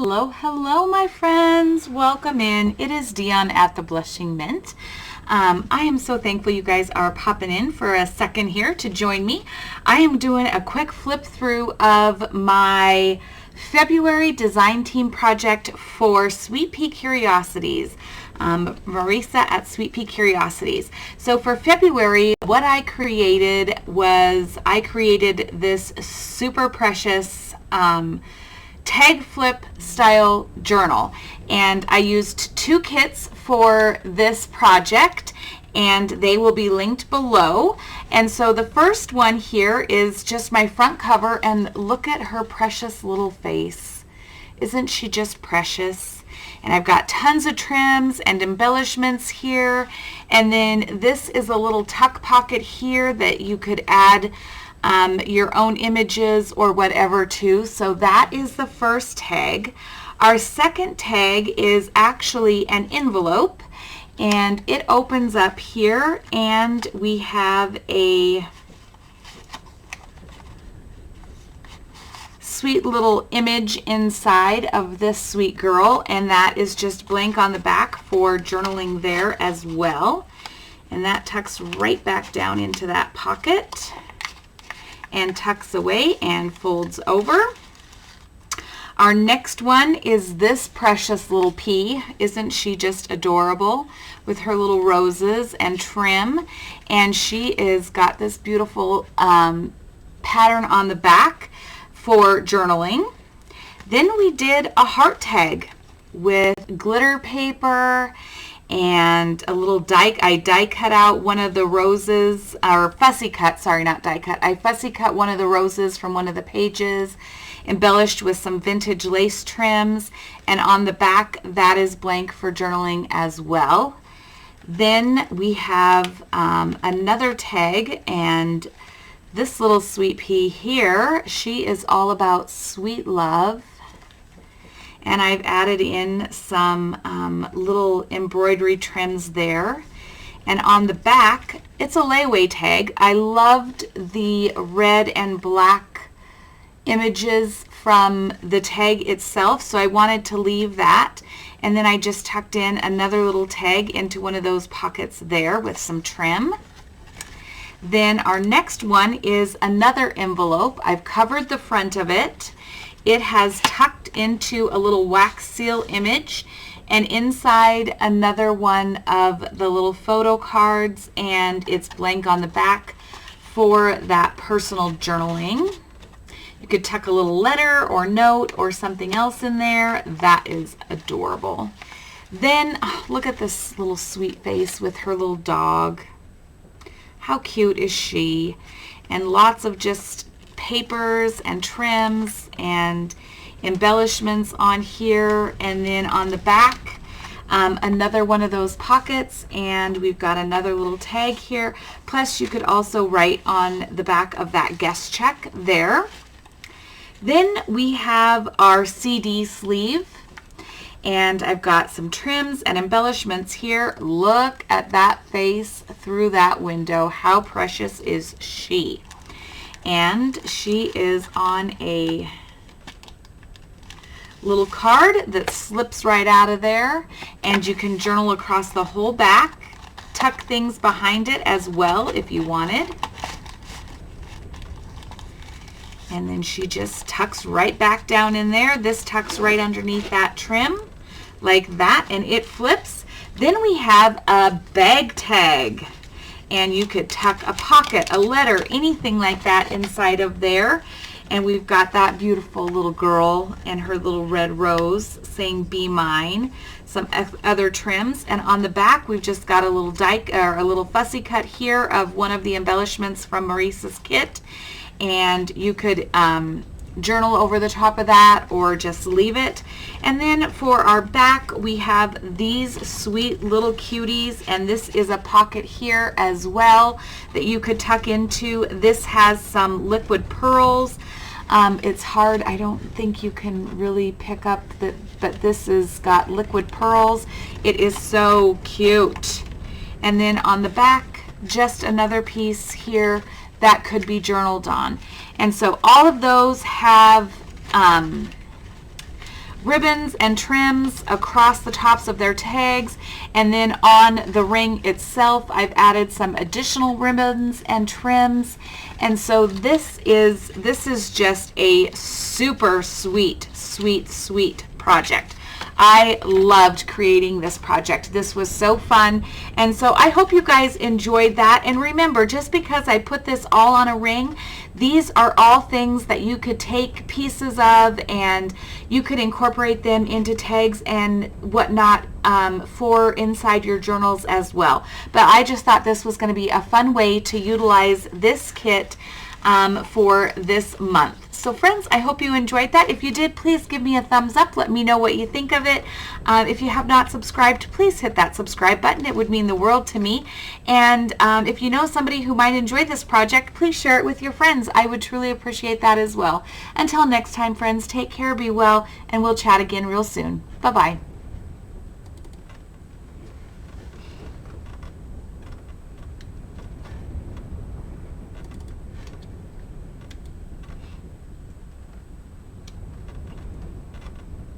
Hello, my friends. Welcome in. It is Dion at the Blushing Mint. I am so thankful you guys are popping in for a second here to join me. I am doing a quick flip through of my February design team project for Sweet Pea Curiosities. Marisa at Sweet Pea Curiosities. So for February, what I created was this super precious tag flip style journal, and I used 2 kits for this project, and they will be linked below. And so the first one here is just my front cover, and look at her precious little face. Isn't she just precious? And I've got tons of trims and embellishments here, and then this is a little tuck pocket here that you could add your own images or whatever to. So that is the first tag. Our second tag is actually an envelope, and it opens up here, and we have a sweet little image inside of this sweet girl, and that is just blank on the back for journaling there as well. And that tucks right back down into that pocket and tucks away and folds over. Our next one is this precious little pea. Isn't she just adorable with her little roses and trim? And she is got this beautiful pattern on the back for journaling. Then we did a heart tag with glitter paper and a little die. I die cut out one of the roses, or fussy cut, sorry, not die cut. I fussy cut one of the roses from one of the pages, embellished with some vintage lace trims, and on the back that is blank for journaling as well. Then we have another tag, and this little sweet pea here, she is all about sweet love. And I've added in some little embroidery trims there. And on the back, it's a layaway tag. I loved the red and black images from the tag itself, so I wanted to leave that. And then I just tucked in another little tag into one of those pockets there with some trim. Then our next one is another envelope. I've covered the front of it. It has tucked into a little wax seal image, and inside another one of the little photo cards, and it's blank on the back for that personal journaling. You could tuck a little letter or note or something else in there. That is adorable. Then look at this little sweet face with her little dog. How cute is she? And lots of just papers and trims and embellishments on here, and then on the back another one of those pockets, and we've got another little tag here. Plus you could also write on the back of that guest check there. Then we have our CD sleeve, and I've got some trims and embellishments here. Look at that face through that window. How precious is she? And she is on a little card that slips right out of there, and you can journal across the whole back, tuck things behind it as well if you wanted. And then she just tucks right back down in there. This tucks right underneath that trim like that, and it flips. Then we have a bag tag, and you could tuck a pocket, a letter, anything like that inside of there. And we've got that beautiful little girl and her little red rose saying "Be Mine." Some other trims, and on the back we've just got a little a little fussy cut here of one of the embellishments from Marisa's kit, and you could journal over the top of that or just leave it. And then for our back we have these sweet little cuties, and this is a pocket here as well that you could tuck into. This has some liquid pearls. It's hard, I don't think you can really pick up that, but this has got liquid pearls. It is so cute. And then on the back, just another piece here that could be journaled on. And so all of those have ribbons and trims across the tops of their tags, and then on the ring itself I've added some additional ribbons and trims. And so this is just a super sweet project. I loved creating this project. This was so fun, and so I hope you guys enjoyed that. And remember, just because I put this all on a ring, these are all things that you could take pieces of and you could incorporate them into tags and whatnot for inside your journals as well. But I just thought this was going to be a fun way to utilize this kit for this month. So friends, I hope you enjoyed that. If you did, please give me a thumbs up. Let me know what you think of it. If you have not subscribed, please hit that subscribe button. It would mean the world to me. And if you know somebody who might enjoy this project, please share it with your friends. I would truly appreciate that as well. Until next time, friends, take care, be well, and we'll chat again real soon. Bye-bye.